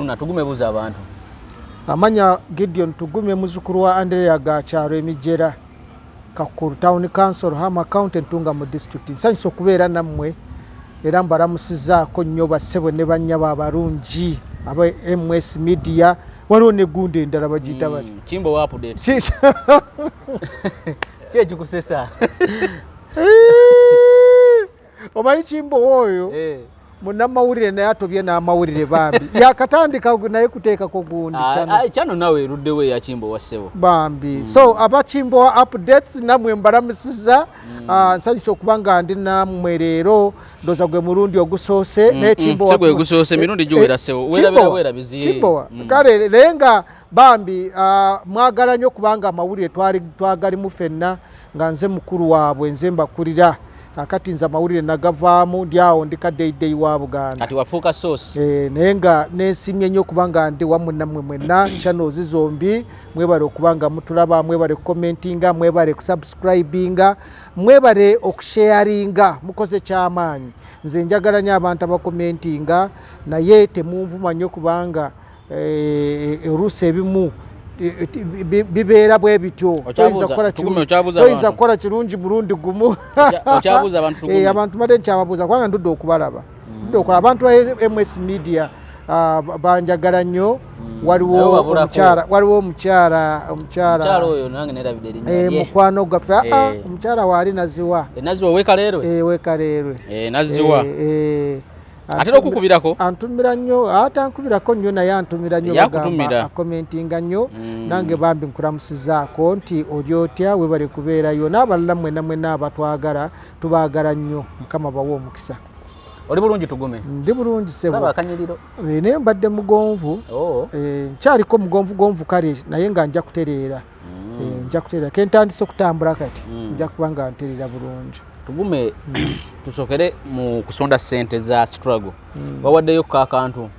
funa tugume buza abantu. Amanya Gideon Tugume muzukuru wa Andrea Gakyaro Emijera Kakuru Town Council Hama County Ntunga mu district. Sanyiso kubeera nammwe era mbalamusizaako nnyo bassebo ne bannyaba abalungi aba MS Media waliwo ne gundi endala bagiyita bati. Kimbo wa update. Chechi kusesa. Omanyi Kimbo oyo munnamawulire naye atobye n'amawulire bambi yakatandika naye kuteekako gundi kyano nawe eruddewo eya Kimbo wa ssebo bambi so aba Kimbo wa updates namwe mbalamusiza nsanyusa okuba nga ndi nammwe leero ndooza gwe mulundi ogusoose naye Kimbo wa gwe gusoose mirundi giwera ssebo weerabira biziye Kimbo wa kale lenga bambi mwagala nnyo kubanga amawulire twagalimu ffenna nga nze mukulu waabwe nze mbakulira akati nza mawulire nagavaamu ndyawo ndikaddeiddeyi wa Buganda kati wafuuka source naye nga neesimye nnyo okubanga ndi wammwe nammwe mwenna channels zombi mwebale okubanga mutulaba mwebale kukomentinga mwebale kusubscribinga mwebale okusharinga mukoze kyamaanyi nze njagala nnyo abantu abakomentinga naye temunvuma nnyo kubanga oluusi ebimu bibeera bwe bityo toyinza kukola kirungi mulundi gumu abantu mate nkyababuuza kubanga ndudde okubalaba abantu ba MS Media banjagala nnyo waliwo omukyala oyo nange nerabidde erinnya mukwano gwaffe omukyala waali naziwa wekalerwe naziwa ate okukubirako antumira nnyo atankubirako nnyo naye antumira nnyo bagamba akomentinga nnyo nange bambi nkulamusizaako nti oli otya webale kubeerayo n'abalala mwena abatwagala tubaagala nnyo mukama bawe omukisa. Oli bulungi Tugume? Ndi bulungi ssebo. Ndaba akanyiriro. Naye mbadde mugonvu. Nkyaliko mugonvu kale naye nga nja kutereera. Nja kutereera kentandise okutambula kati nja kuba nga ntereera bulungi. Tugume tusokere mu kusonda sente za struggle bawaddeyo ku akantu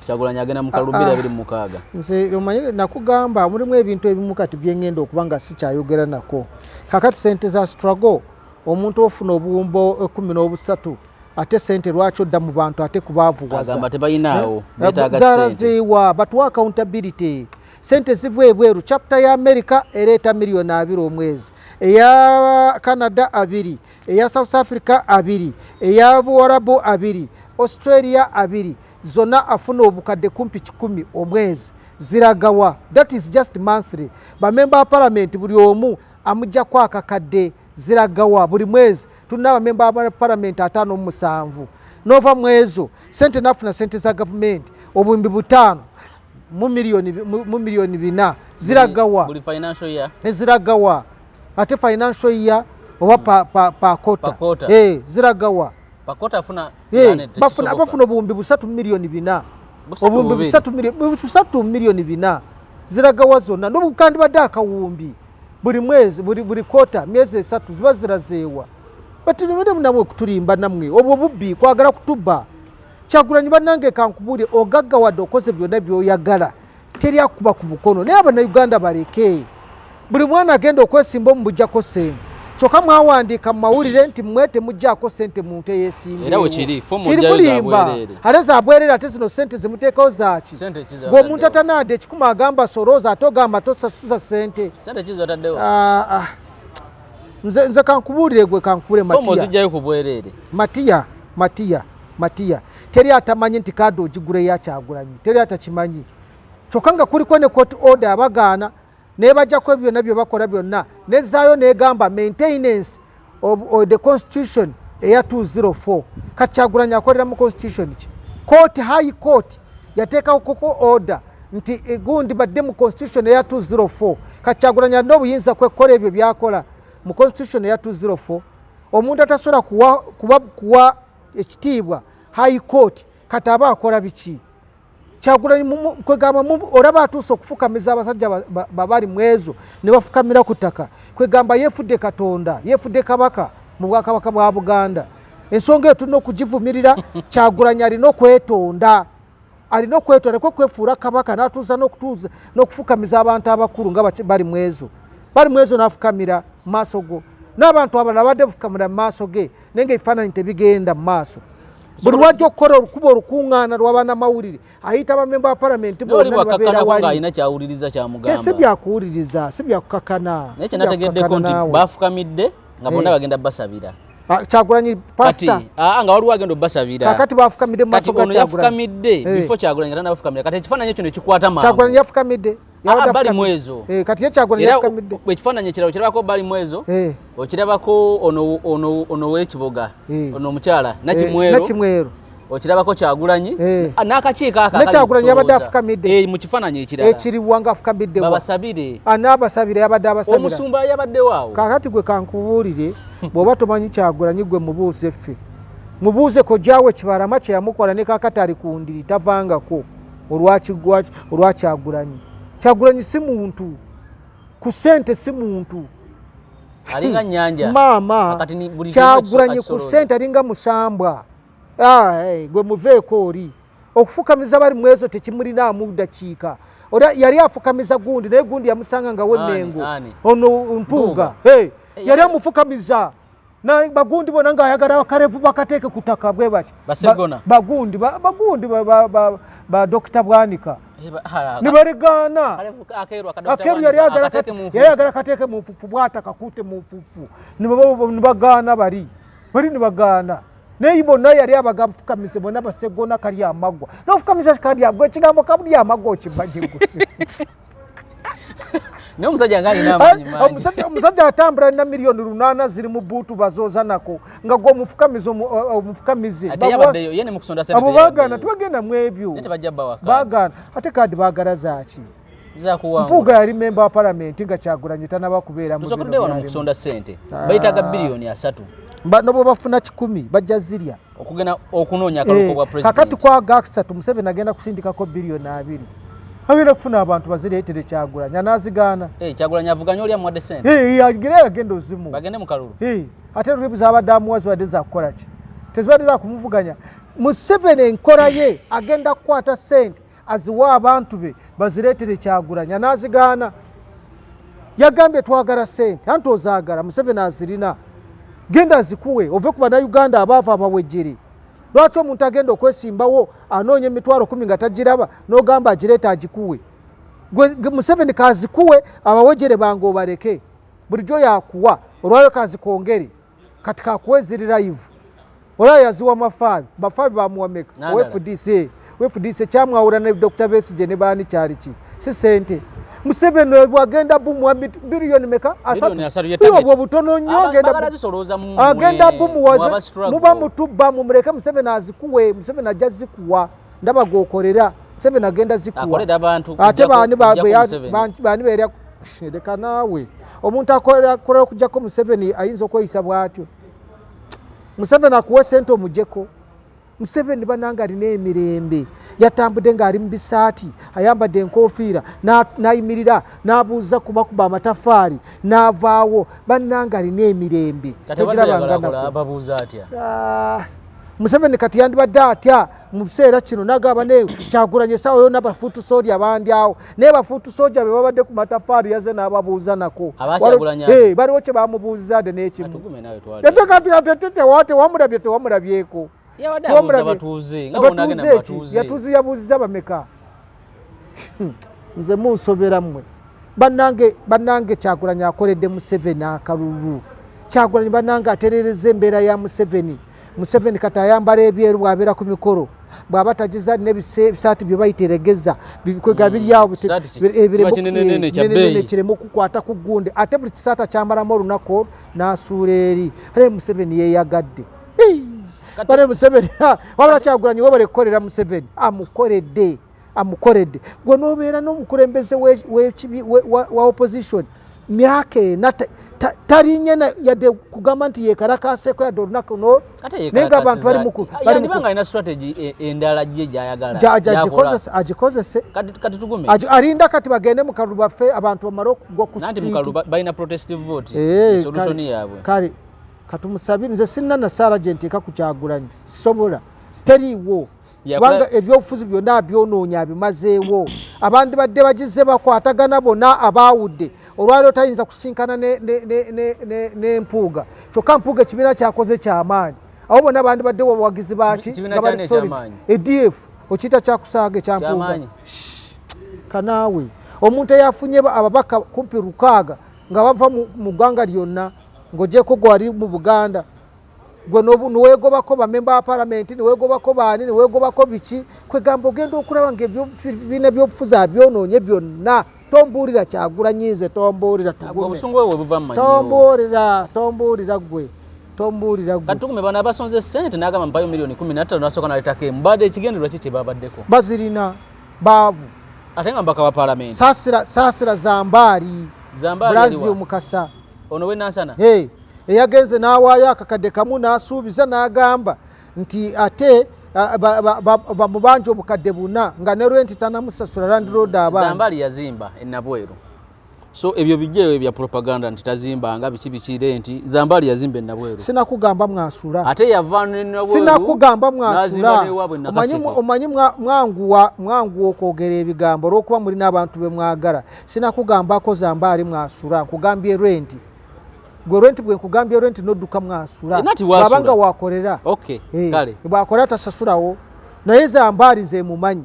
Kyagulanyi agenda mu kalubira 26 nze omanyi nakugamba mulimu ebintu ebimu kati byengenda okubanga si kyayogera nako kakati sente za struggle omuntu ofuna obuwumbo 13 ate sente lwaki odda mu bantu ate kubaavuwaza agamba tebayinaawo betaaga zaraziwa batuwa accountability sente zivu ebweru chapter ya America ereeta milioni 2 omwezi eya Canada 2 eya South Africa 2 eya Buwarabu 2 Australia 2 zona afuna obukadde kumpi 10 omwezi ziragawa that is just monthly ba member parliament buli omu amujja kwa kakadde ziragawa buli mwezi tunaba member ba parliament 5 nova mwezo sente nafuna sente za government obumbi 5 mu milioni 4 ziragawa buli financial year ziragawa ate financial year oba pa kota ziragawa pa kota afuna bafuna obumbi 3 milioni 4 obumbi 3 milioni 4 ziragawa zonna n'obukandi badde akawumbi buli mwezi buli kota myezi 3 ziba zirazeewa batinimede munamwe kutulimba namwe obwo bubbi kwagala kutuba Kyagulanyi bannange kankubuli ogagga wadde okoze byonna byoyagala teri akuba ku mukono naye Abannayuganda baleke buli mwana agenda okwesimba omubujjako sente kyokka mwawandiika mu mawulire nti mwete mujjaako sente muntu eyeesimba era wekiri fo mujjayo zabwerere ate zabwerere ate zino sente zimuteekawo zaaki ng'omuntu atanaadde ekikuma agamba sorooza ate ogamba tosasuza sente nze kankubulire gwe kankubule Matiya teri atamanyi nti kaado ogigula ya Kyagulanyi teri atakimanyi kyokka nga kuliko ne court order abagaana ne bajjako byonna bye bakola byonna nezaayo negamba maintenance of the constitution eya 204 kati Kyagulanyi akolera mu constitution ki high court yateekawo koko order nti egundi badde mu constitution eya 204 kati Kyagulanyi alina obuyinza kwekola ebyo byakola mu constitution eya 204 omuntu atasobola kuwa ekitiibwa high court kati aba akola biki Kyagulanyi kwegamba olaba atuuse okufukamiza abasajja babali mwezo ne bafukamira ku ttaka kwegamba yeefudde Katonda yeefudde Kabaka mu Bwakabaka bwa Buganda ensonga eyo tulina okugivumirira Kyagulanyi alina okwetonda kwe kwefuula Kabaka n'atuuza n'okufukamiza abantu abakulu nga bali mwezo n'afukamira mu maaso go n'abantu abalala badde bufukamira mu maaso ge naye nga ebifaananyi tebigenda mu maaso buli wajja okukola olukuba olukuŋŋaana lw'abaana mawulire ayita abamemba ba palamenti bonna babeera wali alina kyawuliriza kyamugamba si byakuwuliriza si byakukakana naye kyenategeddeko nti bafukamidde nga bonna bagenda basabira Kyagulanyi pasta nga waliwo agenda obbasabira kakati bafukamidde mu maaso ga Kyagulanyi yafukamidde before Kyagulanyi atanda bafukamidde kati ekifaananyi ekyo ne kikwata mangu Kyagulanyi yafukamidde bali mu ezo kati ye Kyagulanyi yafukamidde ekifaananyi ekirala okirabako bali mu ezo okirabako ono w'ekiboga ono omukyala Nakimwero okirabako Kyagulanyi n'akakiiko Kyagulanyi yabadde afukamidde mu kifaananyi ekirala ekiriwanga afukamidde babasabire anaabasabire yabadde abasabira omusumba yabadde waawo kakati gwe kankubuulire bw'oba tomanyi Kyagulanyi gwe mubuuze ffe mubuuze ko gyawe Kibalama kye yamukola ne kakati ali ku ndiri tavangako olwa Kyagulanyi Kyagulanyi si muntu ku ssente si muntu alinga nnyanja maama Kyagulanyi ku ssente alinga musambwa gwe muveeko oli okufukamiza bali mu ezo tekimulinaamu ddakiika yali afukamiza gundi naye gundi yamusanga nga w'emmengo ono Mpuuga yali amufukamiza bagundi bona ng'ayagala akarevu bakateeke ku ttaka bwe bati bagundi ba Dr. Bwanika ne balegaana akeeru yali ayagala kateeke mu nfufu bw'ata kakute mu nfufu ne bagaana bali ne bagaana naye bonna yali abagafukamize bonna basegona kali amaggwa n'ofukamiza kali agwa ekigambo kabuli amaggwa okimanyi naye omusajja nga alina amaanyi mangi omusajja atambula alina miliyoni 8 ziri mu buutu bazooza nako nga gwe omufukamize abo baagaana tebagenda mu ebyo baagaana ate kadi baagala zaaki Mpuuga yali memba wa palamenti nga Kyagulanyi tanaba kubeera mu biro wano mu kusonda ssente bayitaga biliyoni 3 bano bwe bafuna 10 bajja zirya okugenda okunoonya akaluko bwa president kakati kwa Gaksatu Museveni agenda kusindikako biliyoni 2 agenda kufuna abantu bazireetere Kyagulanyi anazigaana Kyagulanyi avuganya oli amuwadde ssente agenda ozimu bagende mu kalulu ate ribu zabadde amuwa zibadde zakukola ki tezibadde zakumuvuganya Museveni enkola ye agenda kukwata ssente aziwa abantu be bazireetere Kyagulanyi anazigaana yagambye twagala ssente anti ozaagala Museveni azirina genda azikuwe ove ku bannayuganda abaava abawejjere lwaki omuntu agenda okwesimbawo anoonya emitwalo 10 nga tagiraba n'ogamba agireeta agikuwe Museveni kazikuwe abawejjere bange obaleke bulijjo yakuwa olwayo kazikongere kati kakuwe ziri live olwayo yaziwa mafaabi bamuwameka FDC kyamwawula ne Dr. Besigye ne baani kyali ki si ssente Museveni bwagenda bumuwa biliyoni meka 3 obwo butono nnyo agenda bumuwaze muba mutubba mumuleke Museveni azikuwe Museveni ajja zikuwa ndaba gwokolera Museveni agenda zikuwa ate baani beerya leka naawe omuntu akolera okujjako Museveni ayinza okweyisa bw'atyo Museveni akuwe ssente omujjeko Museveni bananga alina emirembe yatambudde ng'ali mu bisaati ayambadde enkofiira n'ayimirira n'abuuza kubakuba amatafaali n'avaawo bannanga alina emirembe Museveni kati yandibadde atya mu biseera kino n'agamba ne Kyagulanyi essaawa yonna bafuutu sooja abandi awo naye bafuutu sooja be babadde ku matafaali yaze n'ababuuza nako baliwo kye bamubuuziza ade n'ekimu tewamulabyeko yatuuzi yabuuziza bameka nze munsobera mmwe bannange Kyagulanyi akoledde Museveni akalulu Kyagulanyi bannange aterereza embeera ya Museveni kati ayambala ebyeru bw'abeera ku mikolo bw'aba tagiza n'ebisaati bye bayiteregeza bikwega biryawo ebireme kireme okukwata ku gundi ate buli kisaata kyambalamu olunaku n'asuula eri ate Museveni yeeyagadde bane Museveni wabula Kyagulanyi webale kukolera Museveni amukoledde gwe n'obeera n'omukulembeze wa opposition myaka ena talinye yadde kugamba nti yekalakaaseko yadde olunaku naye nga abantu balibanga alina strategy endala gye gyayagala agikozese alinda kati bagende mu kalulu baffe abantu bamale okugwa ku street balina protestive vote solution yaabwe kale katumusabire nze sinna na Sergeant eka ku Kyagulanyi sisobola teriiwo kubanga ebyobufuzi byonna byonoonya bimazeewo abandi badde bagize bakwatagana bonna abaawudde olwaliro tayinza kusinkana ne Mpuuga kyokka Mpuuga ekibiina kyakoze kyamaanyi abo bonna bandi badde wagizi baki ngabali solid EDF okita kyakusage kyampuga kanaawe omuntu yafunye ababaka kumpi rukaga nga bava mu ggwanga lyonna ng'ogyeko gwali mu Buganda gwe niweegobako bamemba ba palamenti niweegobako baani niweegobako biki kwegamba ogenda okulaba ngaebibiina by'obufuzi abyonoonye byonna tombuulira Kyagulanyize tombuulira tombuulira gwe katukume bana basonze sente n'agamba mpayo milioni 15 nasooka naleetako embadde ekigendererwa kiki babaddeko bazirina baavu ate nga mbaka wa palamenti saasira Zambaali Brazil Mukasa ono we Nansana eyagenze n'awaayo akakadde kamu n'asuubiza n'agamba nti ate bamubanja obukadde buna nga ne rwenti tanamusasula Land Road abaana Zambaali yazimba enabweru so ebyo bijjeyo ebya propaganda nti tazimba nga bikibikire nti Zambaali yazimba enabweru sinakugamba mwasula ate yavana enabweru sinakugamba mwasula omanyi mwangu okwogera ebigambo olw'okuba mulina abantu be mwagala sinakugambako Zambaali mwasula nkugambye rwenti gwe rwenti bwe nkugambye rwenti nodduka mwasula abanga wakolera kale bwakolera tasasulawo naye Zambaali nze mumanyi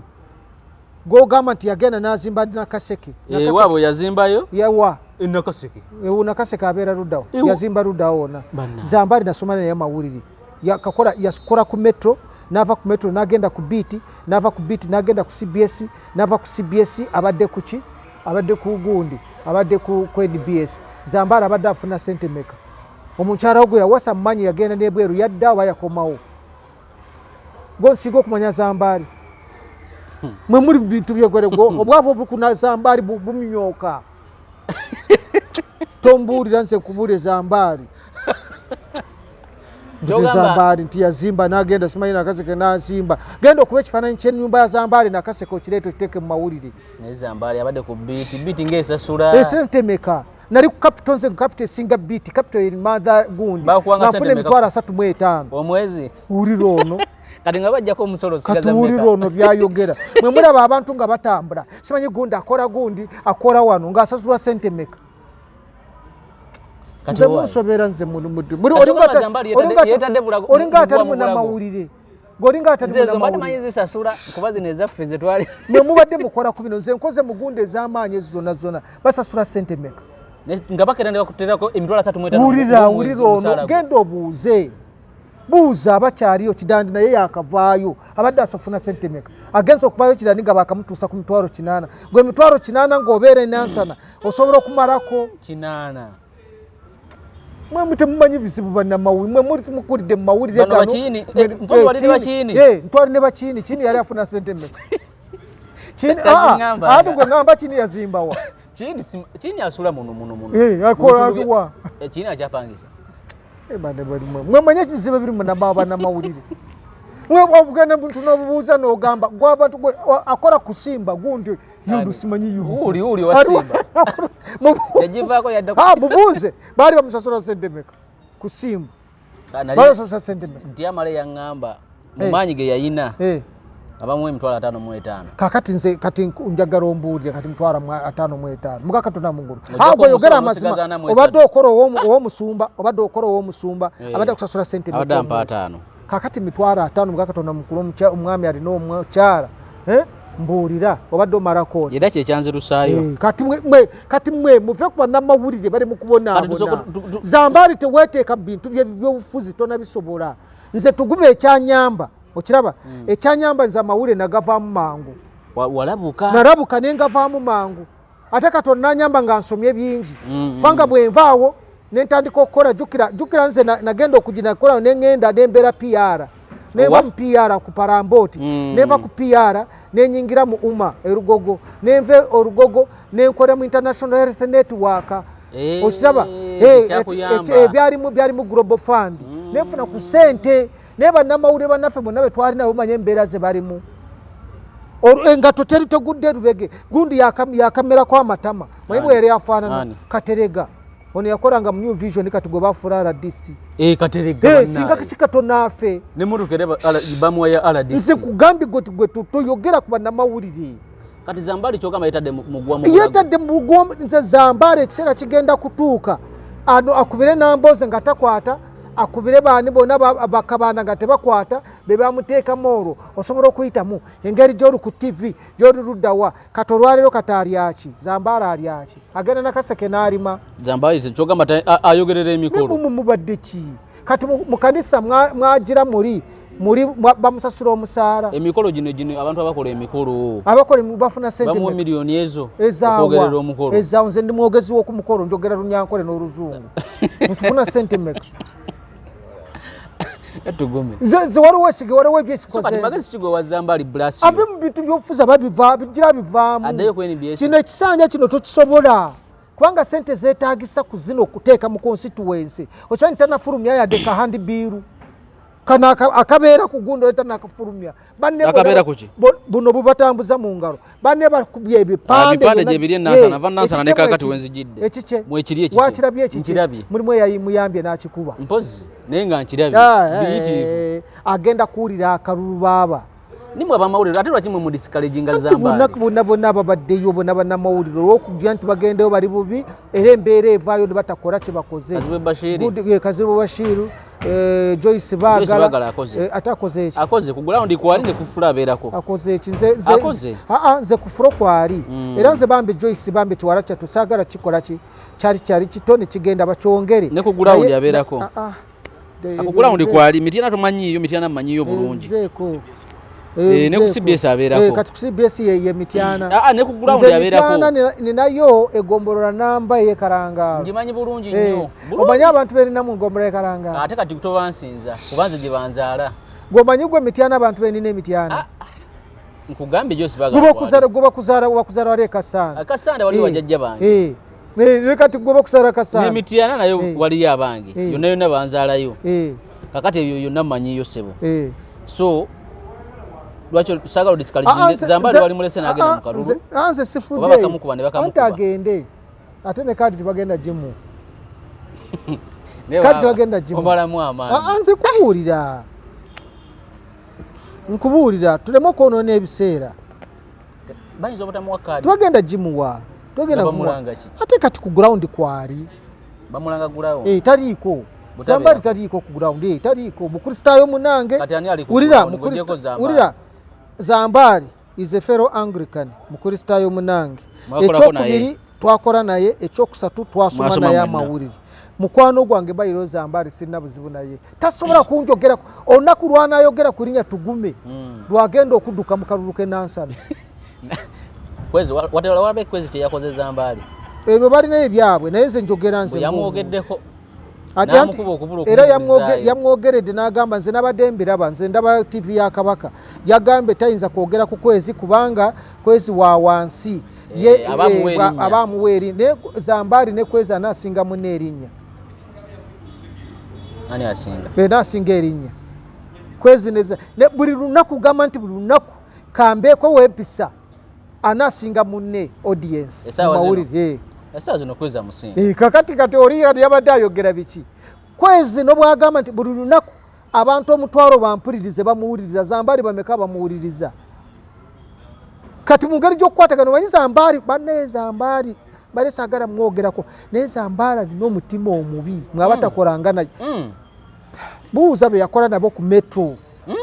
gogamba nti yagenda n'azimba Nakaseke wabo yazimbayo yawa Nakaseke Nakaseke abeera luddawo yazimba luddawo wona Zambaali nasoma naye amawulire yakola ku metro n'ava ku metro n'agenda ku BT n'ava ku BT n'agenda ku CBS n'ava ku CBS abadde ku ki abadde ku gundi abadde ku NBS Zambaali abadde afuna sente meka omukyala ogwo yawasa mmanyi yagenda n'ebweru yadda aba yakomawo gonsiga okumanya Zambaali mwe muri bintu byogoregwo obwavu obukuna Zambaali bumnyoka tombuulira nze kubuule Zambaali Zambaali nti yazimba n'agenda simanyi Nakaseke n'azimba genda okuba ekifaananyi ky'ennyumba ya Zambaali Nakaseke okireeta okiteeke mu mawulire naye Zambaali abadde ku BT ng'esasula esente meka nali ku capital nze capital esinga BT capital mother gundi nafuna emitwalo 35 omwezi wulira ono kati nga bajjako omusolo sigaza meka wulira ono byayogera mwe mulaba abantu nga batambula simanyi gundi akola wano ng'asasula sente meka nze musobera nze olinga atali munamawulire ng'olinga atali munamawulire mwe mubadde mukola ku bino nze nkoze mu gundi ez'amaanyi zonna basasula sente meka nga bakera ne bakuterako emitwalo 35 wulira ono genda obuuze buuza abakyaliyo Kidandi naye yakavaayo abadde asafuna sente meka agenza okuvaayo Kidandi nga bakamutuusa ku mitwalo 8 gwe mitwalo 8 ng'obeera e Nansana osobola okumalako 8 mwe mutemumanyi bizibu bannamawulire mwe mukulidde mu mawulire ntwali ne Bakiini Kiini yali afuna sente meka ate gwe ngamba Kiini yazimbawa Kiini asula muno akola azuwa Kiini akyapangisa mwe manye bizibu biri bannamawulire mwe obugenda muntu n'obubuuza n'ogamba gw'abantu akola kusimba gundi yundu simanyi uli wasimba yajivaako yadda mubuuze baali bamusasula sente meka kusimba basasula sente meka nti amala yaŋŋamba mu maanyi ge yayina abamu emitwalo 55 kakati nze kati njagala ombuulire kati mitwalo 55 muka Katonda mungulu gwe yogera amazima obadde okola ow'omusumba abadde okusasula sente meka kakati mitwalo 5 muka Katonda mukulu omwami alina omukyala mbuulira obadde omalako era kyekyanzirusaayo kati mwe muve ku bannamawulire bali mu kubonaabona Zambaali teweeteeka mu bintu by'obufuzi tonabisobola nze tugume ekyanyamba okiraba ekyanyamba nze amawulire nagavaamu mangu nalabuka ne ngavaamu mangu ate Katonda nanyamba nga nsomye bingi kubanga bwenvaawo nentandika okukola jjukira nze nagenda okuginakola neŋŋenda nembeera PR neva mu PR ku Parambooti neva ku PR nenyingira mu UMA erugogo nenve orugogo nenkola mu International Health Network okiraba byali mu Global Fund nefuna ku sente ne bannamawulire bannaffe bonna be twalina bamanye embeera ze balimu engato teri tegudde lubege gundi yakamerako amatama manyi bwe yali afaanana Katerega ono yakolanga mu New Vision kati gwe bafuula RDC Katerega singa kikatona afe ne murukere bamuwa ya RDC nze kugambye gwe toyogera ku bannamawulire kati Zambaali kyogamba yetadde mugwa nze Zambaali ekiseera kigenda kutuuka ano akubire n'ambooze nga takwata akubire baani bonna bakabana nga tebakwata be bamuteekamu olwo osobola okuyitamu engeri gy'oli ku tv gy'oli luddawa kati olwaleero kati alyaki Zambaala alyaki agenda nakaseke n'alima Zambaala kyogamba ayogerera emikolo mubadde ki kati mu kanisa mwagira muri bamusasula omusaala emikolo gino abantu abakola emikolo abakola bafuna sente bamu miliyoni ezo okwogerera omukolo ezaawo nze ndi mwogezi w'oku mukolo njogera Lunyankole n'Oluzungu ntufuna sente meka etugome nze waliwo esige waliwo ebyesikoze magezi kigo wa Zambaala blasi ave mu bintu by'okufuza bigira bivaamu addayo ku NBS kino ekisanja kino tokisobola kubanga sente zeetaagisa ku zino okuteeka mu constituency okimanyi tanafulumya yadde kahandi biiru kana akabeera ku gundo tanakafulumya akabeera kuki buno bubatambuza mu ngalo banne bakubye ebipande gye biri nansana ne kakati wenzijidde ekikye mwekiri ekikye wakirabye ekikye mulimu eyayimuyambye n'akikuba mpozi naye nga nkirabye agenda kuwulira akalulu baaba nimwe abamawulire ate lwaki mwe mu discouraging Zambaala bonna babaddeyo bonna bannamawulire olw'okujja nti bagendeyo bali bubi era embeera evaayo ne batakola kye bakoze Kazibu Bashiru Joyce Baagala ate akoze eki akoze ku ground kwali ne kufula abeerako akoze eki nze kufulo kwali era nze bambi Joyce bambi kiwala kyatu saagala kikola kyali kitone kigenda bakyongere ne ku ground abeerako ku ground kwali Mityana tomanyiyo Mityana mmanyiyo bulungi ne ku CBS abeerako kati ku CBS ye Mityana ne ku ground abeerako Mityana ninayo egombolola namba y'Ekarangaalo ngimanyi bulungi nnyo omanyi abantu berinamu egombolola y'Ekarangaalo ate kati tobansinza kubanze gye banzaala gwomanyi gwe Mityana abantu benina Emityana nkugambye Joyce Baagala gobakuzaala wali Kasanda wali wajjajja bange kati gobakuzaala Kasanda Mityana nayo waliyo abange yonna yonna banzaalayo kakati ebyo yonna mmanyiyo sebo so lwaki saagala discouraging Zambaala wali mulese n'agenda mu kalulu nze sifudde bakamukuba ne bakamukuba agende ate ne kati tibagenda jimu kati tibagenda jimu omalamu amaanyi nze nkubuulira tuleme okwonoona ebiseera bayinza obutamuwa kaadi tibagenda jimu wa bamulanga ki ate kati ku ground kwali bamulanga ground taliiko Zambaala taliiko ku ground taliiko mukristaayo munange wulira Zambaala is a fellow Anglican mukristaayo munange ekyokubiri twakola naye ekyokusatu twasoma naye amawulire mukwano gwange bayiro Zambaala sirina buzibu naye tasobola kunjogerako olunaku lwanayogera ku linnya Tugume lwagenda okudduka mu kalulu k'Enansana walabe kwezi kyeyakoze Zambaala ebyo balinayo ebyabwe naye nze njogera nze yamwogeddeko era yamwogeredde n'agamba nze nabadde mbiraba nze ndaba TV ya Kabaka yagambye tayinza kwogera ku kwezi kubanga kwezi wa wansi abamuwa erinnya Zambaala ne kwezi anaasinga munne erinnya naasinga erinnya kwezi buli lunaku gamba nti buli lunaku kambeeko weepisa anaasinga munne audience mumawulire kakati oli yabadde ayogera biki kwezi nobwagamba nti buli lunaku abantu omutwalo bampulirize bamuwuliriza Zambaala bameka bamuwuliriza kati mu ngeri gy'okukwatagana omanyi Zambaala bannaye Zambaala bale saagala mwogerako naye Zambaala alina omutima omubi mwabatakolanga naye buuza be yakola nabo ku metro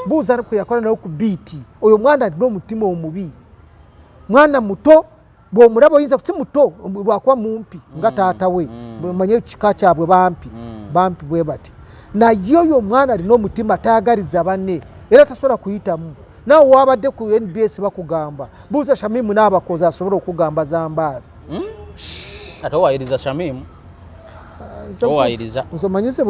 buuza kwe yakola nabo ku biiti oyo mwana alina omutima omubi mwana muto bw'omulaba oyinza kuti muto lwakuba mumpi nga taata we bwemanye ekika kyabwe bampi bwe bati naye oyo omwana alina omutima tayagaliza banne era tasobola kuyitamu naawe wabadde ku NBS bakugamba buuza Shamimu n'abakozi asobola okugamba Zambaala ate owayiriza Shamimu owayiriza nze omanyize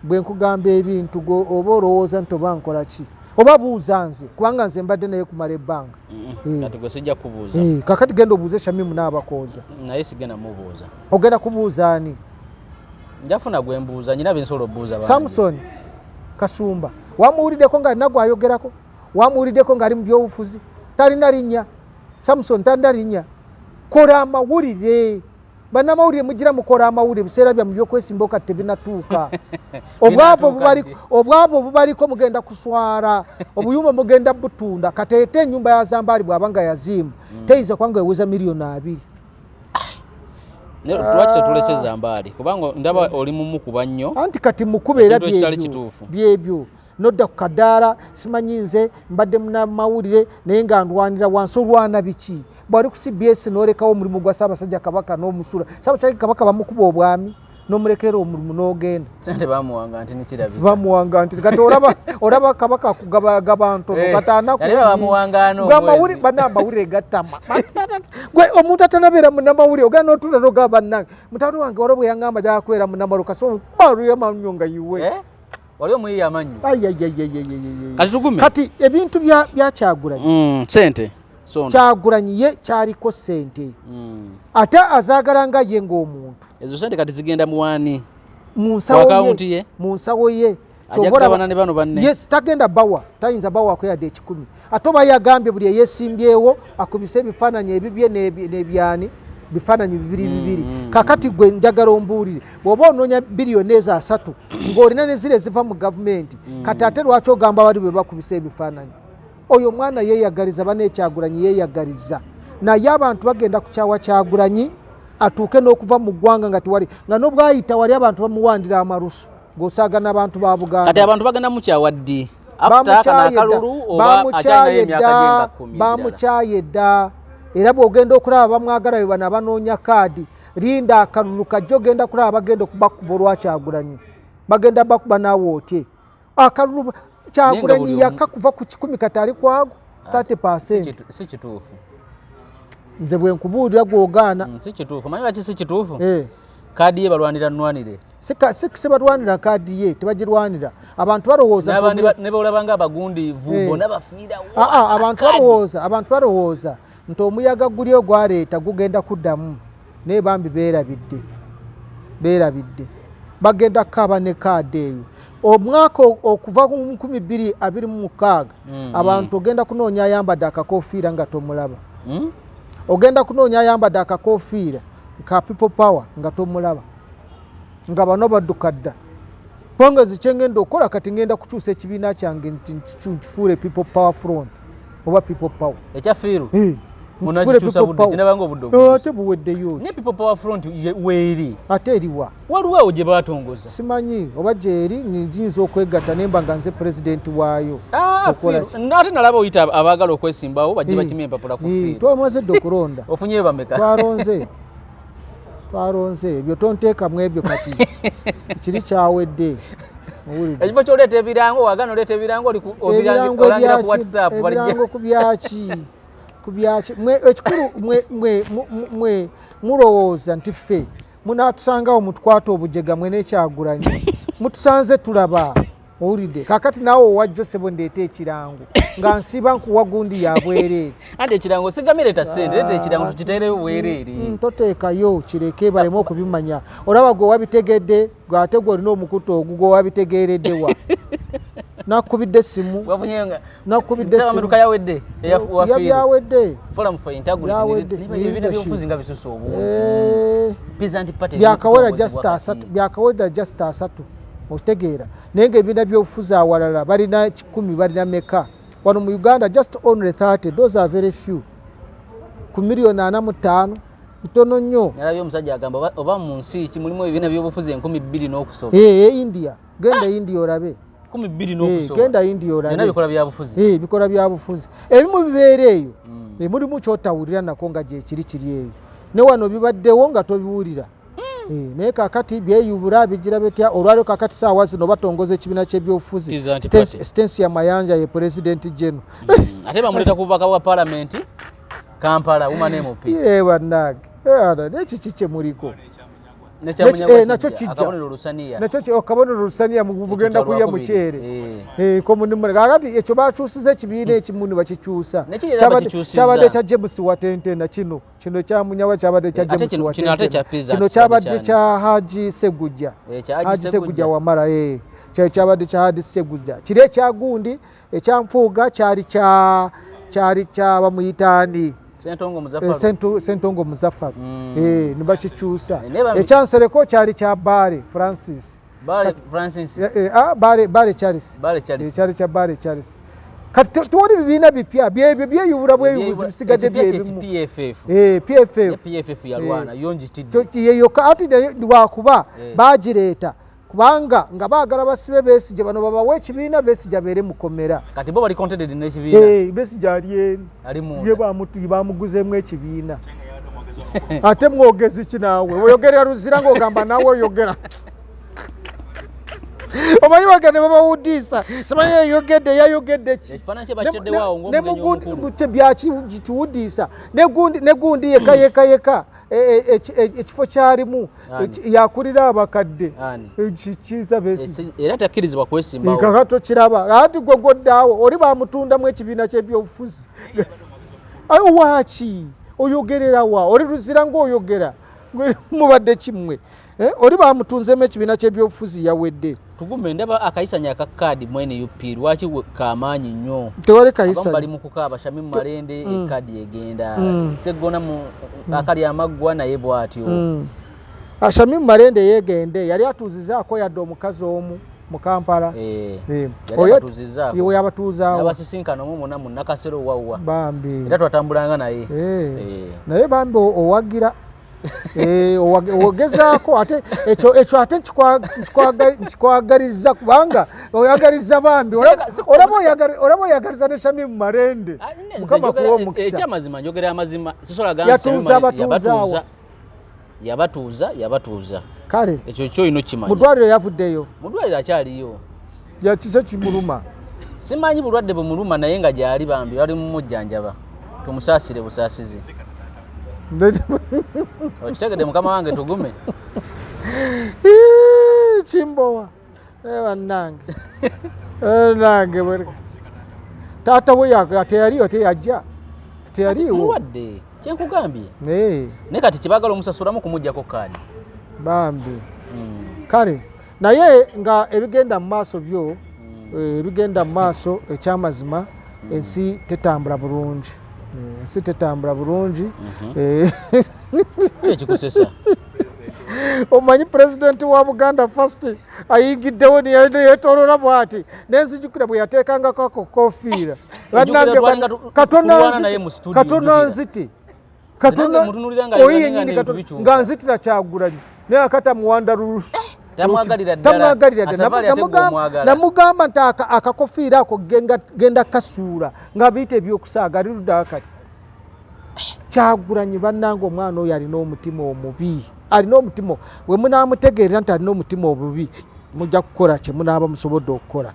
bwenkugamba ebintu oba olowooza nti oba nkola ki oba buuza nze kubanga nze mbadde naye kumala ebbanga kati gwe sijja kubuuza kakati genda obuuze Shamimu n'abakooza naye sigenda mubuuza ogenda kubuuza ani njafuna gwe mbuuza nyina bensobola obuuza Samson Kasumba wamuwuliddeko nga alina gwayogerako wamuwuliddeko ng'ali mu byobufuzi talina linnya Samson talina linnya kola amawulire bannamawulire mugira mukola amawulire biseera byamu byokwesimba kati tebinatuuka obwavu obubaliko mugenda kuswala obuyumba mugenda butunda kati ate ennyumba ya Zambaala bw'abanga yazimu teyinza kubanga eweza miliyoni 2 lwaki tetulese Zambali kubanga ndaba oli mumu kuba nnyo anti kati mukube era byebyo nodda ku kadaala simanyi nze mbadde munnamawulire naye nga ndwanira wansi olwana biki bwali ku CBS n'olekawo omulimu gwa Ssaabasajja Kabaka n'omusula Ssaabasajja Kabaka bamukuba obwami n'omulekerera omulimu n'ogenda sente bamuwanga nti nikirabika bamuwanga nti kati olaba Kabaka kugaba ntono kataana amawulire bannamawulire gattama gwe omuntu atanabeera munnamawulire ogenda n'otunda n'ogaba bannange mutano wange wala bwe yaŋŋamba gyakwera munnamawulire kasoma baluyamanyo nga yiwe wali omuyiyi amanyu kati ebintu bya Kyagulanyi sente Kyagulanyi ye kyaliko sente ate azaagala nga ye ng'omuntu ezo sente kati zigenda muwani mu nsawo ye agabana ne bano banne yes tagenda bawa tayinza bawa akweyadde 10 ate oba yagambye buli eyeesimbyewo akubise ebifaananyi ebibye n'ebyani bifaananyi bibiri kakati gwe njagala ombuulire bw'oba onoonya biliyoni ezo 3 ng'olina ne zire ziva mu gavumenti kati ate lwaki ogamba bali bwe bakubisa ebifaananyi oyo mwana yeeyagaliza bane Kyagulanyi yeeyagaliza naye abantu bagenda ku kyawa Kyagulanyi atuuke n'okuva mu ggwanga nga tiwali nga n'obwayita wali abantu bamuwandira amarusu ng'osaaga n'abantu ba Buganda kati abantu bagenda mu kyawa ddi bamukyaye dda era bw'ogenda okulaba bamwagala be bano abanoonya kaadi linda akalulu kajja ogenda kulaba bagenda okubakuba olwa Kyagulanyi bagenda bakuba naawe otye akalulu Kyagulanyi yakakuva ku 10 kati ali kwago 30%. Si kituufu. Nze bwe nkubuulira gw'ogaana. Si kituufu. Manyi lwaki si kituufu? Kaadi ye balwanira nnwanire. Si balwanira kaadi ye tebagirwanira. Abantu balowooza ne balabanga abagundiivu bonna bafiira. Abantu balowooza nti omuyaga guli ogwaleeta gugenda kuddamu naye bambi beerabidde. Bagenda kukaaba ne kaadi eyo. Omwaka okuva mu 2026 abantu ogenda kunoonya ayambadde akakofiira nga tomulaba. Ogenda kunoonya ayambadde akakofiira ka people power nga tomulaba. Nga bano badduka dda. Pongezi kyengenda okola kati ngenda kukyusa ekibiina kyange nti nkifuule people power front oba people power. Ekyafiiru? Munakikyusa budde kinabanga obudde. Ate buweddeyo. Ne people power front weeri. Ate eriwa. Waliwo gye batongoza. Simanyi oba gyeri nyinza okwegatta nemba nga nze pulezidenti waayo. Ate nalaba oyita abaagala okwesimbawo bajje bakime empapula ku fiiru. Twamazedde okulonda. Ofunye bameka? Twaronze ebyo tonteekamu ebyo kati kiri kyawedde. Ekifo ky'oleeta ebirango wagana oleeta ebirango olangira ku WhatsApp. Ebirango ku byaki ekikulu mwe mulowooza nti ffe munaatusangawo mutukwata obujega mwene Kyagulanyi mutusanze tulaba owulidde kakati naawe owajjo sebo ndeeta ekirango nga nsiba nkuwa gundi ya bwereere anti ekirango sigamireta sente leeta ekirango tukiteereyo bwereere toteekayo kireke baleme okubimanya olaba gwe wabitegedde gwe ate gwe olina omukutu ogwo gwe wabitegeeredde wa nakubidde essimu yawedde yawedde forum for integrity n'ebintu by'obufuzi nga bisusa obungi byakawedde just 3 okitegeera naye ng'ebibiina by'obufuzi awalala balina 10 balina meka wano mu Uganda just only 30 those are very few ku miliyoni 45 bitono nnyo. Nalabye omusajja agamba oba mu nsi mulimu ebibiina by'obufuzi 2,000 n'okusoba. India genda India olabe 2,000 n'okusoba. Genda India olabe. Byonna bikola byabufuzi. Bikola byabufuzi. Ebimu bibeera eyo. Mulimu kyotawulira nako nga gye kiri eyo. Ne wano bibaddewo nga tobiwulira. Naye kakati byeyubula bigira betya olwaliro kakati saawa zino batongoza ekibiina ky'ebyobufuzi. Stensi ya Mayanja ye President General. Ate bamuleta ku bubaka bwa Parliament Kampala Women MP. Bannange. N'eki kikye muliko. Nakyo kijja akabonero lusaniya mugenda kulya muceere kakati ekyo bakyusiza ekibiina ekimu ne bakikyusa kyabadde kya James Watentena kino kyamunyawa kyabadde kya James Watentena kino kyabadde kya Haji Segujja Wamala kyabadde kya Haji Segujja kiri ekyagundi ekyampuuga kyali kya bamuyitandi Sentongo Muzaffar ne bakikyusa ekyansereko kyali kya Bare Francis Bare Charles kyali kya Bare Charles kati tuwali bibiina bipya byebyo byeyubula bweyubuzi bisigadde byebimu PFF yalwana yonjitidde yeyo ati lwakuba bagireeta kubanga nga baagala basibe Besigye bano babawe ekibiina Besigye abeere mukomera kati bo bali contented n'ekibiina Besigye ali munda bamuguzeemu ekibiina ate mwogezi ki naawe oyogerera Luzira ng'ogamba naawe oyogera omanyi bagende babawudiisa simanyi yayogedde ki byakituwudiisa negundi yeka ekifo kyalimu yakulira abakadde kiza Besigye era takkirizibwa kwesimbawo kakato kiraba ati gwe ngodaawo oli bamutundamu ekibiina ky'ebyobufuzi waaki oyogerera wa oli Luzira ng'oyogera mubadde kimwe oli bamutunzemu ekibiina ky'ebyobufuzi yawedde tugume ndaba akayisanya akakkaadi mwene UP lwaki kamaanyi nnyo tewali kayisanya bali mu kukaaba Shamim Malende ekkaadi egenda Seggona mu akali amaggwa naye bw'atyo Shamim Malende yegende yali atuuzizaako yadde omukazi omu mu Kampala oyo yabatuuzaawo abasisinkana omumuna mu Nakasero wawwa bambi era twatambulanga naye naye bambi owagira ogezaako ate ekyo ate nkikwagaliza kubanga oyagaliza bambi olaba oyagaliza ne Shamim Malende mukama kuwa omukisa ekyamazima njogera amazima yabatuuza kale ekyo kyoyino kimanyi mudwaliro yavuddeyo mudwaliro akyaliyo yakisa kimuluma simanyi bulwadde bumuluma naye nga gyali bambi bali mumujjanjaba tumusaasire busaasizi okitegedde mukama wange tugume kimbowa bannange nange taata we teyaliyo teyajja teyaliwo mulwadde kyenkugambye naye kati kibagala omusasulamu kumujjako kaadi bambi kale naye nga ebigenda mu maaso byo ebigenda mu maaso ekyamazima ensi tetambula bulungi ekikusesa omanyi pulezidenti wa Buganda First ayingiddewo neyetolola bwati nenzijukira bwe yateekangako akokofiira bannange katona nziti oyi yenyini nga nzitira Kyagulanyi naye akata muwanda lulusu tamwagalira ddala namugamba nti akakofiira ako genda kasuula nga biyita ebyokusaaga liruddawo kati Kyagulanyi bannange omwana oyo alina omutima omubi alina omutima we munaamutegeerera nti alina omutima obubi mujja kukola kye munaaba musobodde okukola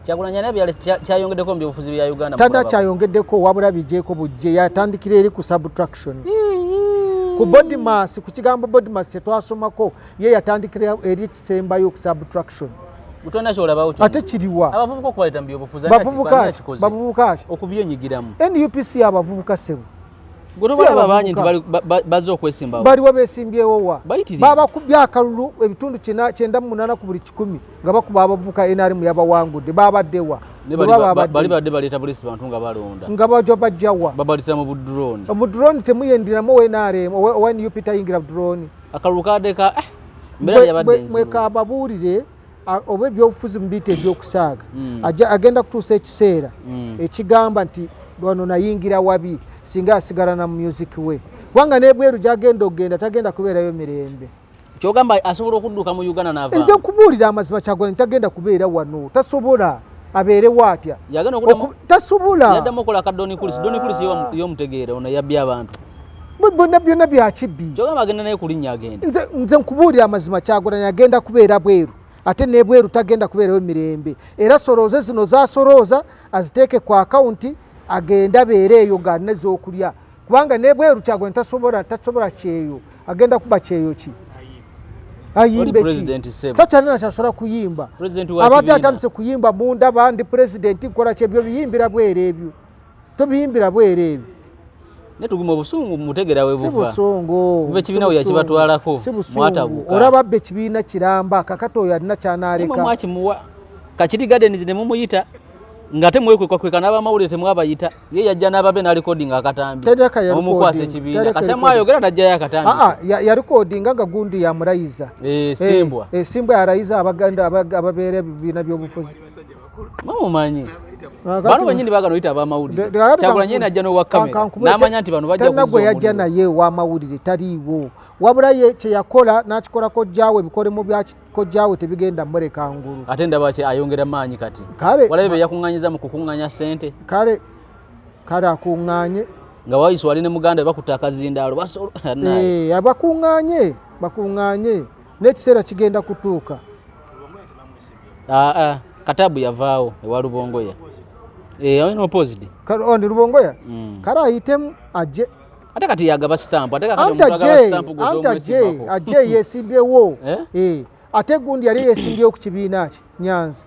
Kyagulanyi naye kyayongeddeko mu byobufuzi bya Uganda tanda kyayongeddeko wabula bigyeko bujje yatandikira eri ku subtraction ku body mass ku kigambo body mass kyetwasomako ye yatandikira eri ekisembayo ku subtraction utona kyolabawo ate kiriwa abavubuka okubaleta mu byobufuzi bavubuka okubyenyigiramu NUPC abavubuka sebo gotobalaba banyi nti bazze okwesimbawo baliwo besimbyewo wa babakubye akalulu ebitundu 98 ku buli 100 nga bakuba abavubuka NRM yabawangudde babaddewa bali badde baleeta polisi bantu nga balonda nga bajja bajjawa babalita mu budrone omudrone temuyendiramu NRM owa NUP tayingira budrone akalulu kadeka mbera yabadde nzibu mwekababuulire oba ebyobufuzi mubiyita ebyokusaaga agenda kutuusa ekiseera ekigamba nti wano nayingira wabi singa asigarana mu music we kubanga nebweru gyagenda okgenda tagenda kubeerayo mirembe kyogamba asobola okudduka mu Uganda n'ava nze nkubuulira amazima Kyagulanyi tagenda kubeera wano tasobola abeere watya tasobola yaddamu okola ka Doni Kulisi y'omutegeera ono yabbye abantu bonna byonna byakibbi kyogamba agenda naye kulinnya agenda nze nkubuulira amazima Kyagulanyi agenda kubeera bweru ate nebweru tagenda kubeerayo mirembe era sorooze zino zasorooza aziteeke ku akawunti agenda abeere eyo ng'alina ez'okulya kubanga nebweru Kyagulanyi tasobola kyeyo agenda kuba kyeyo ki ayimbe ki takyalina kyasobola kuyimba abadde atandise kuyimba munda bandi pulezidenti nkola kyebyo biyimbira bwera ebyo tobiyimbira bwera ebyo netuguma obusungu mutegeera we buva busungu buva ekibiina we yakibatwalako mwatabuka olaba bbe ekibiina kiramba kakati oyo alina kyanaaleka mwakimuwa Kakiri Gardens ne mumuyita ngate mwekwekweka n'abamawulire temwabayita ye yajja n'ababe na recording akatambi omukwasa ekibiina kasema ayogera najjayo akatambi ya recording nga gundi ya murayiza simbwa simbwa ya rayiza abaganda ababeera ebibiina by'obufuzi mamumanyi bano benyini bagano oyita abamawulire Kyagulanyi najja n'owa kamera n'amanya nti bano bajja kuzuza gwe yajja naye w'amawulire taliiwo wabula ye kye yakola n'akikola kojjaawe bikolemu bya kojjaawe tebigenda mmuleka ngulu ate ndaba ayongera maanyi kati walabe yakuŋŋanyiza mu kukuŋŋanya ssente kale akuŋŋanye nga wayise wali ne muganda bakuta akazindaalo bakuŋŋanye n'ekiseera kigenda kutuuka Katabu yavaawo ewa Lubongoya alina opposite ni Lubongoya kale ayitemu ajje ate kati yagaba stamp ate ajje yeesimbyewo ate gundi yali yeesimbyewo ku kibiina ki Nyanzi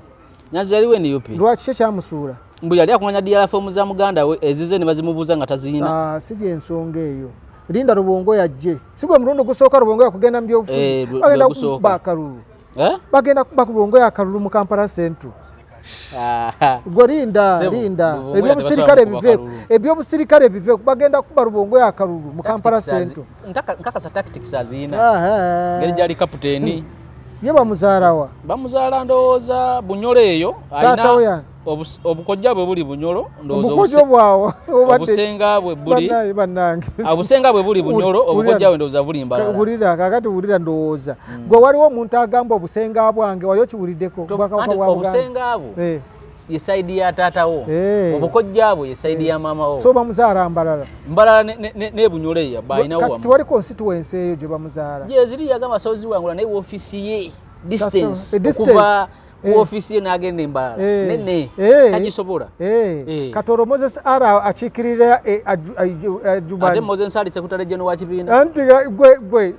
yaliwo NUP lwaki kye kyamusuula mbu yali akunanya DRF za muganda we ezize ne bazimubuuza nga taziina si gyensonga eyo linda Lubongoya ajje si gwe mulundi gusooka Lubongoya kugenda mu byobufuzi bagenda kuba akalulu bagenda kuba ku Lubongoya akalulu mu Kampala Central gwe linda ebyobusirikale bive bagenda kuba Lubongoya akalulu mu Kampala Central nkakasa tactics aziina ngeri gyali kapiteeni ye bamuzaalawa bamuzaala ndowooza Bunyolo eyo alina obukojja bwe buli Bunyolo obusenga bwe buli Bunyolo obukojja bwe ndowooza buli Mbarara kakati wulira ndowooza gwe waliwo omuntu agamba obusenga bwange wali okiwuliddeko obusenga bwe ye saidi ya taatawo obukojja bwe ye saidi ya maamawo so bamuzaala Mbarara ne Bunyolo eyo balinawo wamu kati wali constituency eyo gye bamuzaala ziri yagamba sozi wangula naye ofiisi ye distance okuva ofiisi ye n'agenda Mbarara nene tagisobola Katoro Moses ara akiikirira Jubani ate Moses ali sekretary general wa kibiina anti gwe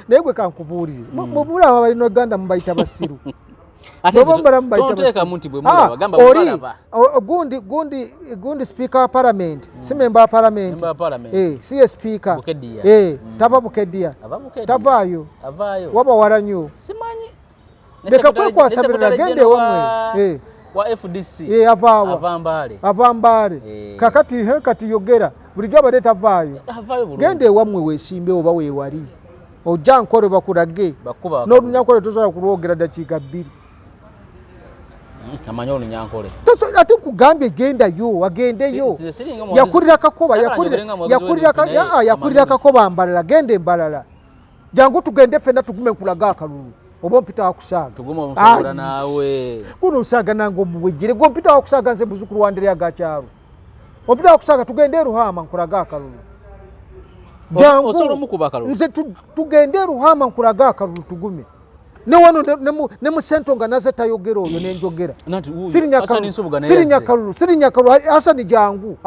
naye gwe kankubuulire mubulaba balina Uganda mubayita basiru gundi speaker wa parliament si member wa parliament si ye speaker tava Bukeddia tavaayo waba waranyo leka kwekwasabirira gende wamwe wa FDC ava Mbale kati yogera bulijjo abadde tavaayo gende ewamwe weesimbe oba weewali ojja nkole bakulage n'olunyankole tosobola kulwogera dakiika 2 amanyi olunyankole ate nkugambye gendayo agendeyo yakulira Kakoba yakulira Kakoba Mbalala gende Mbalala jangu tugende ffenna tugume nkulaga akalulu oba mpita wakusaaga tuguma omusobola naawe kuno osaaga nange omuwejjere gwe mpita wakusaaga nze buzukulu wanderea gakyalo ompita wakusaaga tugende Ruhama nkulaga akalulu jangu nze tugende Ruhama nkulaga akalulu tugume newano ne musento nga naze tayogera oyo nenjogera sirinyakalu Hasani jangu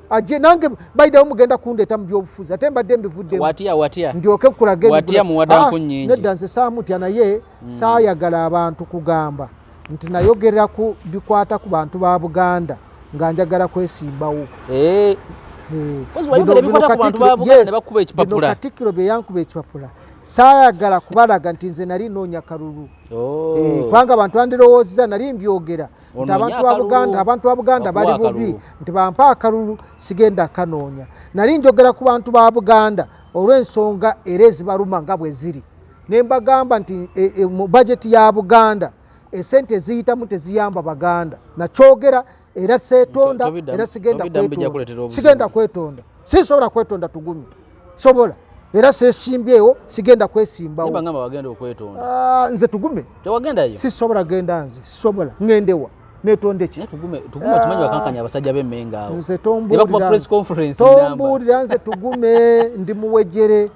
ajje nange baidawo mugenda kundeeta mu byobufuzi ate mbadde mbivuddemu ndyoke nedda nze saamutya naye saayagala abantu kugamba nti nayogerera ku bikwata ku bantu ba Buganda nga njagala kwesimbawo bino Katikkiro bye yankuba ekipapula saayagala kubalaga nti nze nali noonya kalulu kubanga abantu bandirowoozeza nali mbyogera nti abantu ba Buganda bali bubi nti bampa akalulu sigenda kanoonya nali njogera ku bantu ba Buganda olw'ensonga era ezibaluma nga bwe ziri ne mbagamba nti mu bajeti ya Buganda esente eziyitamu teziyamba Baganda nakyogera era seetonda era sigenda kwetonda sisobola kwetonda tugumi sobola era sesimbyewo sigenda kwesimbawo nze tugume sisobola genda nze sisobola ngendewa netonde ki nze tombuulira nze tugume ndi muwejjere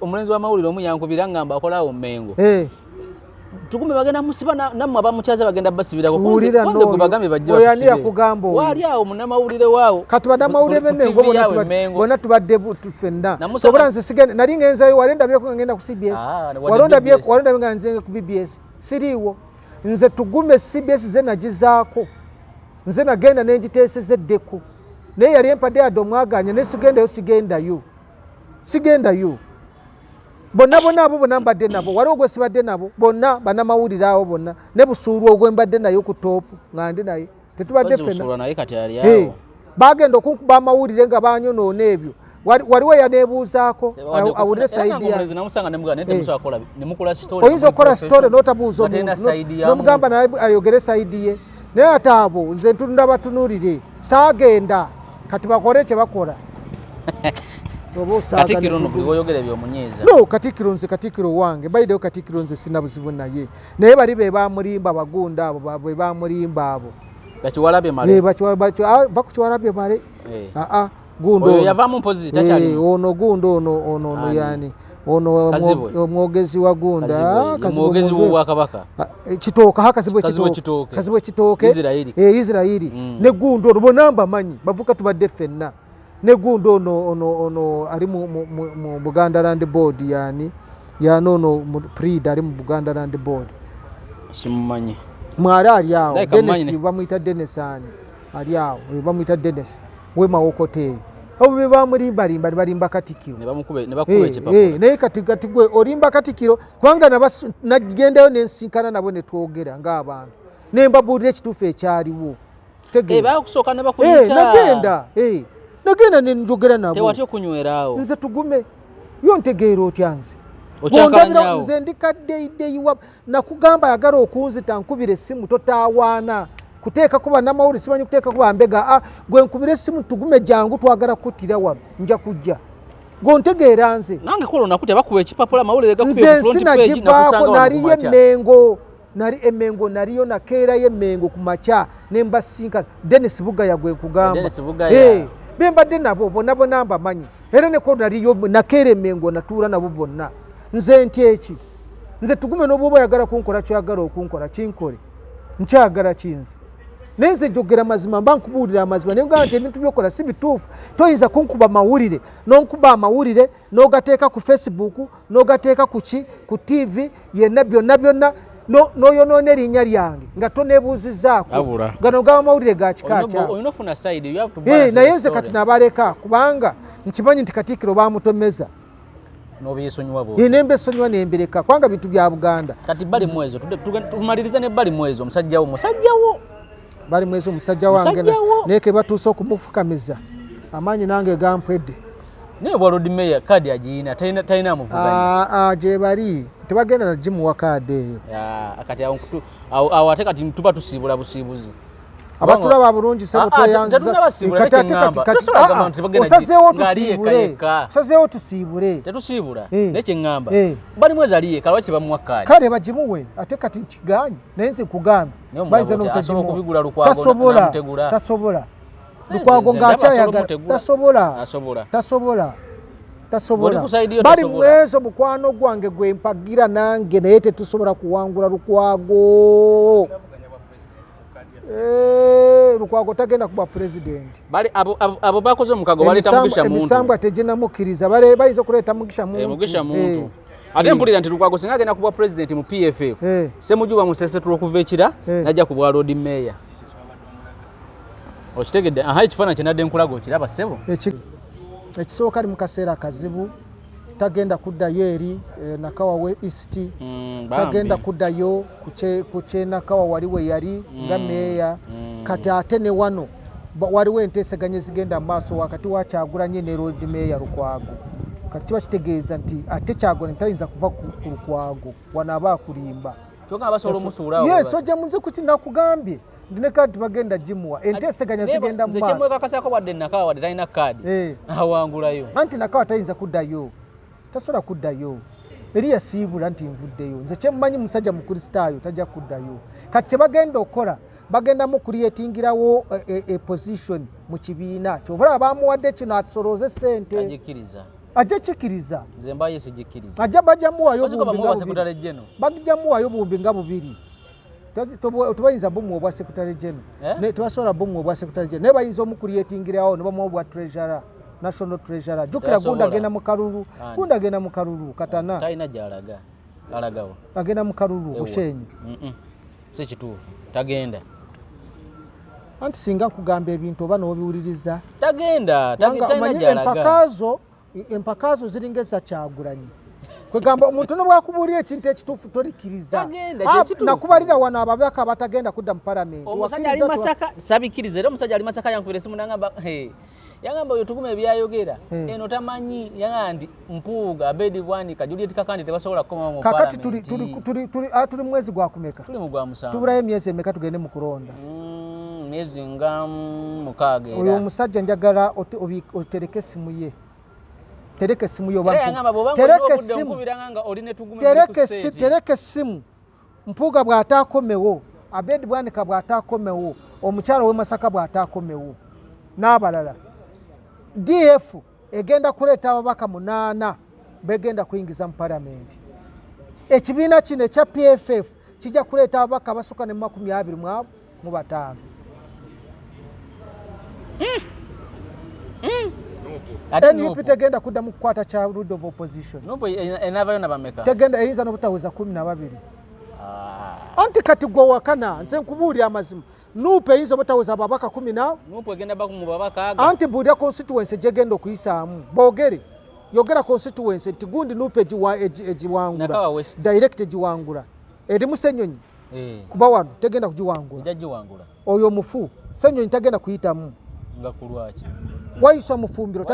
omulenzi w'amawulire omu yankubira ngamba akolaawo Mmengo tugume bagenda musiba nammwe abamukyaza bagenda basibirako konze gwe bagambe bajja oyani yakugamba wali awo munnamawulire waawo kati bannamawulire b'Emmengo bonna tubadde ffenna sobola nze sigenda nali ngenzayo walendabyeko nga ngenda ku CBS walondabyeko nga nze ku BBS siriiwo nze tugume CBS ze nagizaako nze nagenda nenjiteeseza eddeko naye yali empadde yadde omwaganya naye sigendayo bonna abo bonna mbadde nabo waliwo gwe sibadde nabo bonna bannamawulire awo bonna ne Busuulwa ogwe mbadde nayo ku toopu nga ndi naye tetubadde ffenna bagenda okunkuba amawulire nga banyonoona ebyo waliwo yanebuuzaako awulire saidi oyinza okukola sitore n'otabuuza n'omugamba naye ayogere saidi ye naye ate abo nze ntunula batunuulire saagenda kati bakole kye bakola Katikiro no buli oyogera by'omunyeeza no Katikiro nze Katikiro wange bayideyo Katikiro nze sina buzibu naye naye bali be bamulimba abagunda abo be bamulimba abo bakiwalabye male bakukiwalabye male gundo oyo yava mu mpozi takyali ono gundo ono yani ono omwogezi wa gunda omwogezi wa kabaka kitooka hakazibwe kitooke Israeli ne gundo ono bonamba manyi bavuka tubadde ffenna ne gundo ono ali mu Buganda Land Board yani yanono Prida ali mu Buganda Land Board simumanyi mwara ali awo Dennis bamuyita Dennis ani ali awo bamuyita Dennis wema wokote abo be bamulimba Katikiro ne bakube ekipapula naye kati gwe olimba Katikiro kwanga nagendayo nensinkana nabo ne twogera ng'abantu ne mbabuulira ekituufu ekyaliwo bakusooka ne bakuyita nagenda nenjogera nabo tewatyo kunyweraawo nze tugume yo ntegeera otya nze okyakalanyaawo nze ndikaddeyideyiwa nakugamba yagala okunzita nkubira essimu totaawaana kuteeka kuba namawuli simanyi kuteeka kuba mbega gwe nkubira essimu tugume jangu twagala kuttira wano nja kujja gontegeera nze nange kulo nakutya bakuba ekipapula mawulire gakubye front page nali Emengo naliyo nakeerayo Emengo ku makya ne mbasinkana Dennis Bugaya gwe nkugamba bembadde nabo bonna mbamanyi era neko naliyo nakeera Emengo natuula nabo bonna nze ntyeki nze tugume n'obwoba oyagala kunkola kyagala okunkola kinkole nkyagala kinze nenze jogera mazima mba nkubuulira amazima naye ngamba nti ebintu byokola si bituufu toyinza kunkuba mawulire nonkuba amawulire n'ogateeka ku Facebook n'ogateeka ku TV yenna byonna noyonoona erinnya lyange nga toneebuuzizaako gano gaba amawulire ga kika naye nze kati nabaleka kubanga nkimanyi nti Katikiro bamutomeza nembesonyiwa nembereka kubanga bintu bya Buganda kati bali mwezo tumalirize ne bali mwezo musajjawo bali mwezo omusajja wange naye ke batuuse okumufukamiza amaanyi nange gampwedde naye bwa Lord Mayor kadi agiina talina amuvuganya gye bali tebagenda na gimuwa kadi eyo kati awo ate kati tuba tusiibula busiibuzi abatulaba bulungi sebo tweyanzisaosazeewo tusiibule tetusiibula naye kyeŋŋamba bali mwezi aliye kale waki bamuwa kadi kale bagimuwe ate kati nkiganye naye nze nkugambye tasobola Lukwago ng'akyayagala tasobola bali mwezo mukwano gwange gwe mpagira nange naye tetusobola kuwangula Lukwago Lukwago tagenda kuba president bali abo bakoze mukago baleta Mugisha muntu emisambwa teginamukiriza bayinza okuleeta Mugisha muntu ate mpulira nti Lukwago singa agenda kuba president mu PFF Ssemujuba Musesetula okuva ekira najja ku bwa Lord Mayor okitegedde ekifaananyi kye nadde nkulaga okiraba ssebo ekisooka ali mu kaseera kazibu tagenda kuddayo eri Nakawa East tagenda kuddayo ku Nakawa wali we yali nga meeya kati ate ne wano waliwo enteeseganya ezigenda mu maaso wakati wa Kyagulanyi ne Lord Mayor Lukwago kati kiba kitegeeza nti ate Kyagulanyi tayinza kuva ku Lukwago wano aba akulimba yes ojja munze ku kinakugambye ndinekati bagenda jimuwa enteeseganya zigenda mu maaso nze kyemwekakasako wadde Nakawa wadde talina kadi awangulayo anti Nakawa tayinza kuddayo tasobola kuddayo eri yasiibula nti nvuddeyo nze kyemmanyi musajja mukristaayo tajja kuddayo kati kyebagenda okukola bagendamu kulietingirawo position mu kibiina kyobola bamuwadde kino atusoloze ssente ajja kikiriza nze mbaye sigikkiriza ajja bajjamuwayo buwumbi nga bubiri tubayinza bomu obwa secretary general tebasobola bomu obwa secretary general naye bayinza omukulietingirawo ne bamuwa obwa treasurer national treasurer jukira gunda agenda mu kalulu katana talina gyalaga alagawo agenda mu kalulu Bushenyi si kituufu tagenda anti singa nkugamba ebintu oba n'obiwuliriza tagenda gyalaga empakaazo ziringa eza Kyagulanyi kwegamba omuntu nobwakubuulira ekintu ekituufu tolikiriza nakubalira wano ababaka batagenda kudda mu palamenti omusajja ali Masaka sabikiriza era omusajja ali Masaka yankubira esimu nangamba yagamba oyo tugume byayogera eno tamanyi yanga ndi Mpuuga Abedi Bwanika Juliet Kakandi tebasobola kukomawo mu palamenti tuli mwezi gwa kumeka tuli mu gwa musanvu tubulayo emyezi emeka tugende mu kulonda myezi nga mukaaga era oyo omusajja njagala otereke esimu ye tereke simu yo tereke simu Mpuuga bw'ataakomewo Abedi Bwanika bw'ataakomewo omukyalo we Masaka bw'ataakomewo n'abalala DF egenda kuleeta ababaka 8 begenda kuyingiza mu palamenti ekibiina kino ekya PFF kijja kuleeta ababaka abasukka ne 25 NUP tegenda kudda mu kukwata kya root of opposition. Nupo enavayo na bameka. Tegenda eyinza n'obutaweza 12. Anti kati gwe wakana nze nkubuulira amazima. Nupo eyinza obutaweza babaka 10. Nupo egenda baku mu babaka aga. Anti buulira constituency gyegenda okuyisaamu. Boogere. Yogera constituency nti gundi Nupo egiwangula. Direct egiwangula. Erimu Ssenyonyi. Kuba wano tegenda kugiwangula. Ejagiwangula. Oyo mufu. Ssenyonyi tagenda kuyitamu. Nga kulwaki. Wayiswa mufumbiro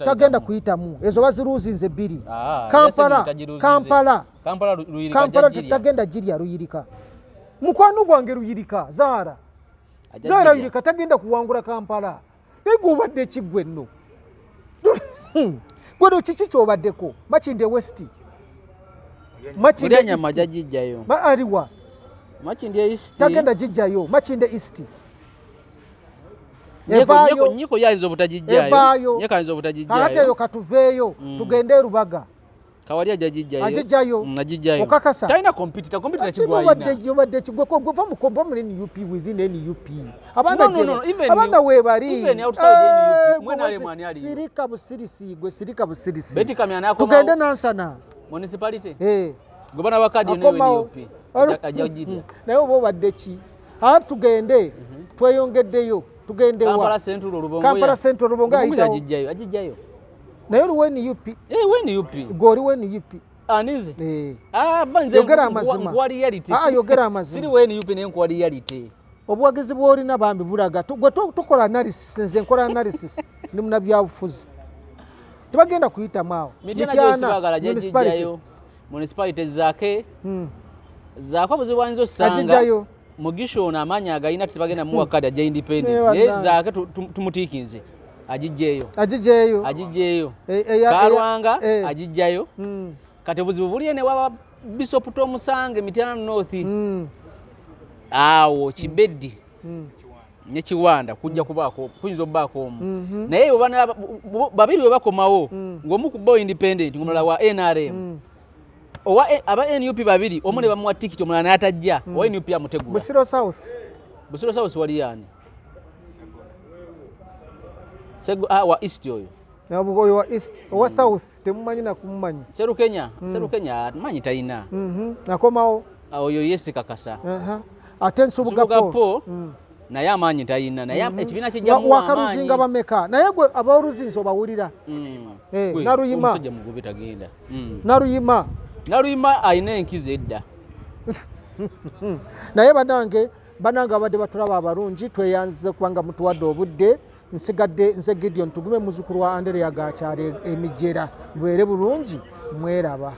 tagenda kuyitamu ezo baziruuzinze 2 Kampala tagenda jirya Ruyirika mukwano gwange Ruyirika Zahara Ruyirika tagenda kuwangula Kampala nego obadde kigwe nno gweno kiki kyobaddeko Makinde West Makinde nyama jajijjayo aliwa Makinde East tagenda jijjayo Makinde East Nyiko yaizo obutajijjayo nyekanzo obutajijjayo ate yo katuveeyo tugende Rubaga kawali ajijjayo ajijjayo okakasa taina competitor kigwaina badde kigweko gova mukombo mu NUP within NUP abanda webali even outside NUP mwena ale mwani ali sirika busirisi beti kamyana yako tugende Nansana municipality gobana wakadi NUP ajajidya nayo bo badde ki tugende tweyongeddeyo tugende wa Kampala Central Rubongo ajijjayo nayo luweni UP weni UP gori weni UP anize banze yogera amazima yogera amazima siri weni UP ne nko reality obuwagizi bwolina bambi bulaga gwe tukola analysis nze nkola analysis ni munabyabufuzi tubagenda kuyita mao mitana jajijjayo municipality zake zakwa buzibwanzo sanga ajijjayo Mugisho ona amanya agayina tibagenda mu wakati aja independent zake tumutikinze ajijjeyo Karwanga ajijjayo kati obuzibu buli ene waba Bishop Tom Sange Mityana North awo Kibeddi ne Kiwanda kujja kubako kuyinza obako omu naye bana babiri we bakomawo ngomu ku boy independent ngomala wa NRM owa aba NUP babiri omune bamuwa ticket omulana natajja owa NUP amutegula Busiro South wali yani Sego wa East oyo nabugoyo wa East owa South temumanyi na kumumanyi Seru Kenya manyi taina nakomawo oyo Yesi Kakasa ate Nsubugapo naye amanyi taina naye ekibina kijjamu wakaruzinga bameka naye gwe abaruzinzo bawulira Naruyima omusajja mugobe tagenda Naruyima ayina enkizo edda naye banange abadde batulaba abalungi tweyanzize kubanga mutuwadde obudde nsigadde nze Gideon tugume muzukulu wa Andrea Gakyali emijera mbeere bulungi mweraba